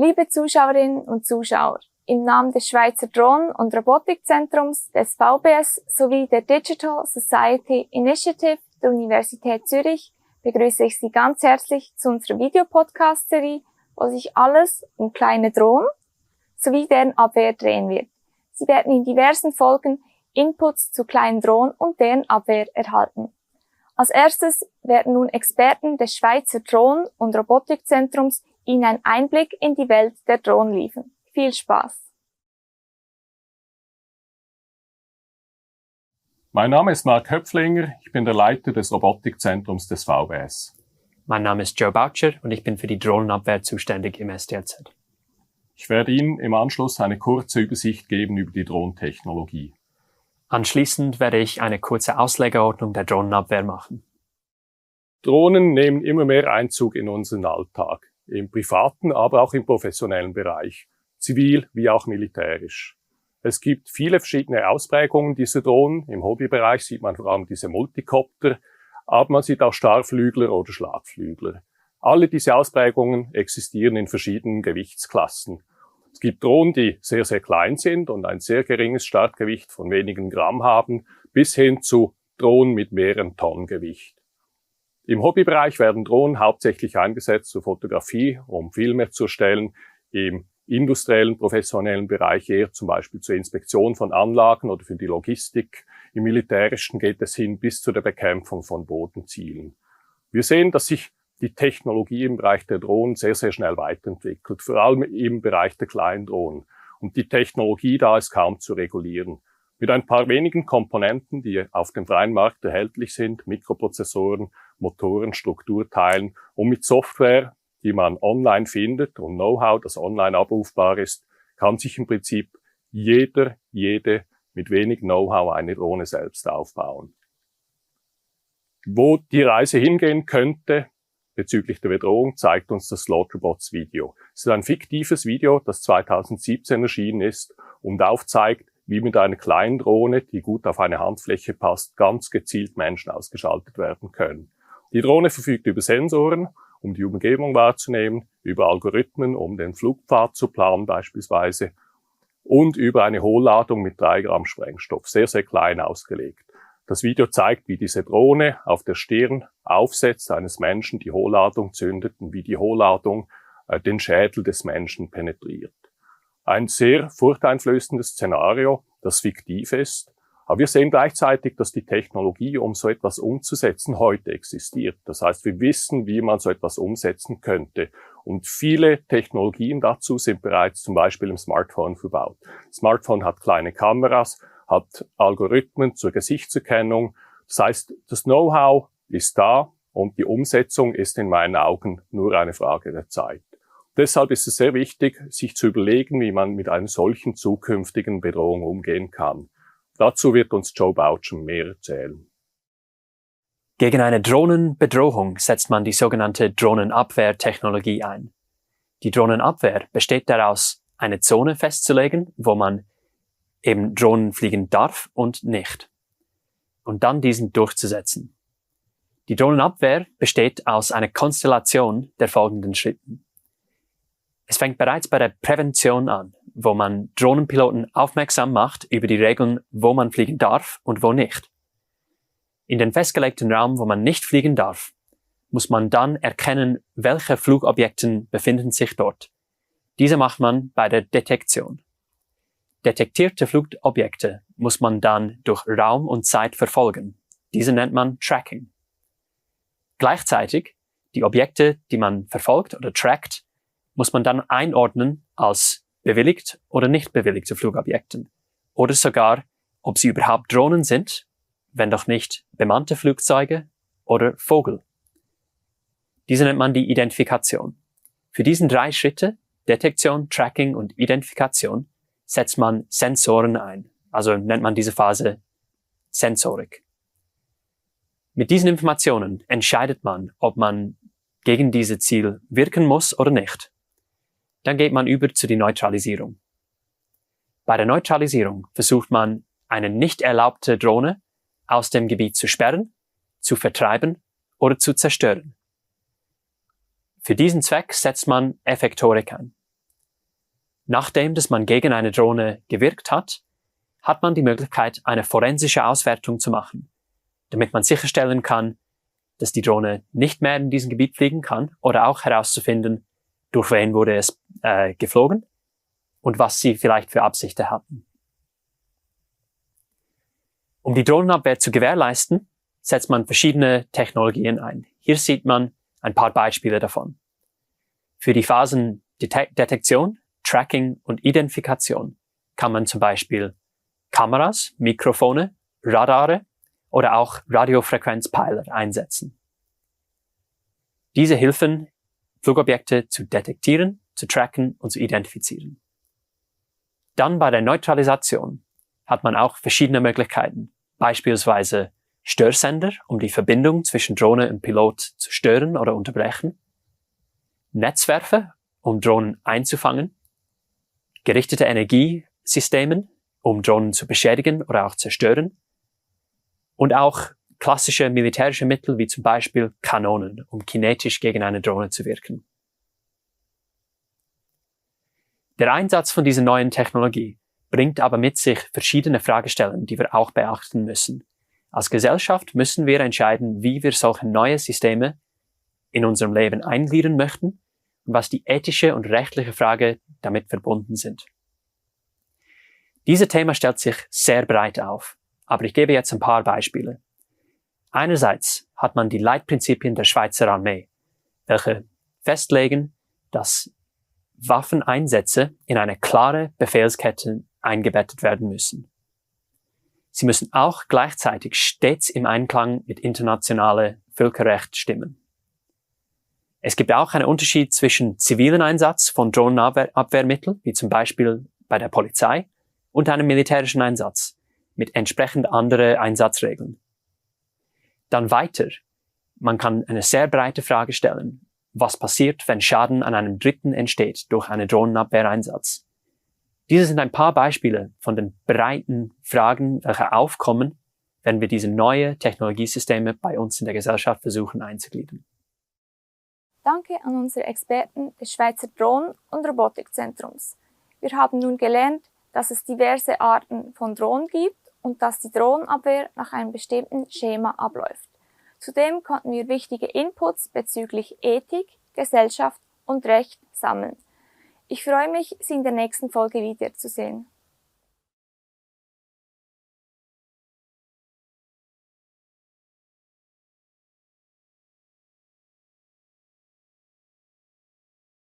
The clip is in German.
Liebe Zuschauerinnen und Zuschauer, im Namen des Schweizer Drohnen- und Robotikzentrums des VBS sowie der Digital Society Initiative der Universität Zürich begrüße ich Sie ganz herzlich zu unserer Videopodcast-Serie, wo sich alles um kleine Drohnen sowie deren Abwehr drehen wird. Sie werden in diversen Folgen Inputs zu kleinen Drohnen und deren Abwehr erhalten. Als erstes werden nun Experten des Schweizer Drohnen- und Robotikzentrums Ihnen einen Einblick in die Welt der Drohnen liefern. Viel Spaß! Mein Name ist Mark Höpflinger, ich bin der Leiter des Robotikzentrums des VBS. Mein Name ist Joe Boucher und ich bin für die Drohnenabwehr zuständig im STLZ. Ich werde Ihnen im Anschluss eine kurze Übersicht geben über die Drohnentechnologie. Anschließend werde ich eine kurze Auslegeordnung der Drohnenabwehr machen. Drohnen nehmen immer mehr Einzug in unseren Alltag, im privaten, aber auch im professionellen Bereich, zivil wie auch militärisch. Es gibt viele verschiedene Ausprägungen dieser Drohnen. Im Hobbybereich sieht man vor allem diese Multicopter, aber man sieht auch Starrflügler oder Schlagflügler. Alle diese Ausprägungen existieren in verschiedenen Gewichtsklassen. Es gibt Drohnen, die sehr, sehr klein sind und ein sehr geringes Startgewicht von wenigen Gramm haben, bis hin zu Drohnen mit mehreren Tonnen Gewicht. Im Hobbybereich werden Drohnen hauptsächlich eingesetzt zur Fotografie, um Filme zu erstellen. Im industriellen, professionellen Bereich eher zum Beispiel zur Inspektion von Anlagen oder für die Logistik. Im militärischen geht es hin bis zu der Bekämpfung von Bodenzielen. Wir sehen, dass sich die Technologie im Bereich der Drohnen sehr, sehr schnell weiterentwickelt, vor allem im Bereich der kleinen Drohnen. Und die Technologie da ist kaum zu regulieren. Mit ein paar wenigen Komponenten, die auf dem freien Markt erhältlich sind, Mikroprozessoren, Motoren, Strukturteilen und mit Software, die man online findet und Know-how, das online abrufbar ist, kann sich im Prinzip jede mit wenig Know-how eine Drohne selbst aufbauen. Wo die Reise hingehen könnte bezüglich der Bedrohung, zeigt uns das Slaughterbots-Video. Es ist ein fiktives Video, das 2017 erschienen ist und aufzeigt, wie mit einer kleinen Drohne, die gut auf eine Handfläche passt, ganz gezielt Menschen ausgeschaltet werden können. Die Drohne verfügt über Sensoren, um die Umgebung wahrzunehmen, über Algorithmen, um den Flugpfad zu planen beispielsweise, und über eine Hohlladung mit 3 Gramm Sprengstoff, sehr, sehr klein ausgelegt. Das Video zeigt, wie diese Drohne auf der Stirn aufsetzt eines Menschen, die Hohlladung zündet und wie die Hohlladung den Schädel des Menschen penetriert. Ein sehr furchteinflößendes Szenario, das fiktiv ist. Aber wir sehen gleichzeitig, dass die Technologie, um so etwas umzusetzen, heute existiert. Das heißt, wir wissen, wie man so etwas umsetzen könnte. Und viele Technologien dazu sind bereits zum Beispiel im Smartphone verbaut. Das Smartphone hat kleine Kameras, hat Algorithmen zur Gesichtserkennung. Das heißt, das Know-how ist da und die Umsetzung ist in meinen Augen nur eine Frage der Zeit. Deshalb ist es sehr wichtig, sich zu überlegen, wie man mit einer solchen zukünftigen Bedrohung umgehen kann. Dazu wird uns Joe Boucher mehr erzählen. Gegen eine Drohnenbedrohung setzt man die sogenannte Drohnenabwehrtechnologie ein. Die Drohnenabwehr besteht daraus, eine Zone festzulegen, wo man eben Drohnen fliegen darf und nicht. Und dann diesen durchzusetzen. Die Drohnenabwehr besteht aus einer Konstellation der folgenden Schritten. Es fängt bereits bei der Prävention an, wo man Drohnenpiloten aufmerksam macht über die Regeln, wo man fliegen darf und wo nicht. In den festgelegten Raum, wo man nicht fliegen darf, muss man dann erkennen, welche Flugobjekte befinden sich dort. Diese macht man bei der Detektion. Detektierte Flugobjekte muss man dann durch Raum und Zeit verfolgen. Diese nennt man Tracking. Gleichzeitig, die Objekte, die man verfolgt oder trackt, muss man dann einordnen als bewilligt oder nicht bewilligte Flugobjekte oder sogar, ob sie überhaupt Drohnen sind, wenn doch nicht bemannte Flugzeuge oder Vogel. Diese nennt man die Identifikation. Für diesen 3 Schritte, Detektion, Tracking und Identifikation, setzt man Sensoren ein, also nennt man diese Phase Sensorik. Mit diesen Informationen entscheidet man, ob man gegen dieses Ziel wirken muss oder nicht. Dann geht man über zu der Neutralisierung. Bei der Neutralisierung versucht man, eine nicht erlaubte Drohne aus dem Gebiet zu sperren, zu vertreiben oder zu zerstören. Für diesen Zweck setzt man Effektorik ein. Nachdem dass man gegen eine Drohne gewirkt hat, hat man die Möglichkeit, eine forensische Auswertung zu machen, damit man sicherstellen kann, dass die Drohne nicht mehr in diesem Gebiet fliegen kann oder auch herauszufinden, durch wen wurde es geflogen und was sie vielleicht für Absichten hatten. Um die Drohnenabwehr zu gewährleisten, setzt man verschiedene Technologien ein. Hier sieht man ein paar Beispiele davon. Für die Phasen Detektion, Tracking und Identifikation kann man zum Beispiel Kameras, Mikrofone, Radare oder auch Radiofrequenzpeiler einsetzen. Diese helfen, Flugobjekte zu detektieren, zu tracken und zu identifizieren. Dann bei der Neutralisation hat man auch verschiedene Möglichkeiten, beispielsweise Störsender, um die Verbindung zwischen Drohne und Pilot zu stören oder unterbrechen, Netzwerfer, um Drohnen einzufangen, gerichtete Energiesystemen, um Drohnen zu beschädigen oder auch zerstören, und auch klassische militärische Mittel wie zum Beispiel Kanonen, um kinetisch gegen eine Drohne zu wirken. Der Einsatz von dieser neuen Technologie bringt aber mit sich verschiedene Fragestellungen, die wir auch beachten müssen. Als Gesellschaft müssen wir entscheiden, wie wir solche neue Systeme in unserem Leben eingliedern möchten und was die ethische und rechtliche Frage damit verbunden sind. Dieses Thema stellt sich sehr breit auf, aber ich gebe jetzt ein paar Beispiele. Einerseits hat man die Leitprinzipien der Schweizer Armee, welche festlegen, dass Waffeneinsätze in eine klare Befehlskette eingebettet werden müssen. Sie müssen auch gleichzeitig stets im Einklang mit internationalem Völkerrecht stimmen. Es gibt auch einen Unterschied zwischen zivilen Einsatz von Drohnenabwehrmitteln, wie zum Beispiel bei der Polizei, und einem militärischen Einsatz mit entsprechend anderen Einsatzregeln. Dann weiter, man kann eine sehr breite Frage stellen. Was passiert, wenn Schaden an einem Dritten entsteht durch einen Drohnenabwehreinsatz? Diese sind ein paar Beispiele von den breiten Fragen, welche aufkommen, wenn wir diese neuen Technologiesysteme bei uns in der Gesellschaft versuchen einzugliedern. Danke an unsere Experten des Schweizer Drohnen- und Robotikzentrums. Wir haben nun gelernt, dass es diverse Arten von Drohnen gibt und dass die Drohnenabwehr nach einem bestimmten Schema abläuft. Zudem konnten wir wichtige Inputs bezüglich Ethik, Gesellschaft und Recht sammeln. Ich freue mich, Sie in der nächsten Folge wiederzusehen.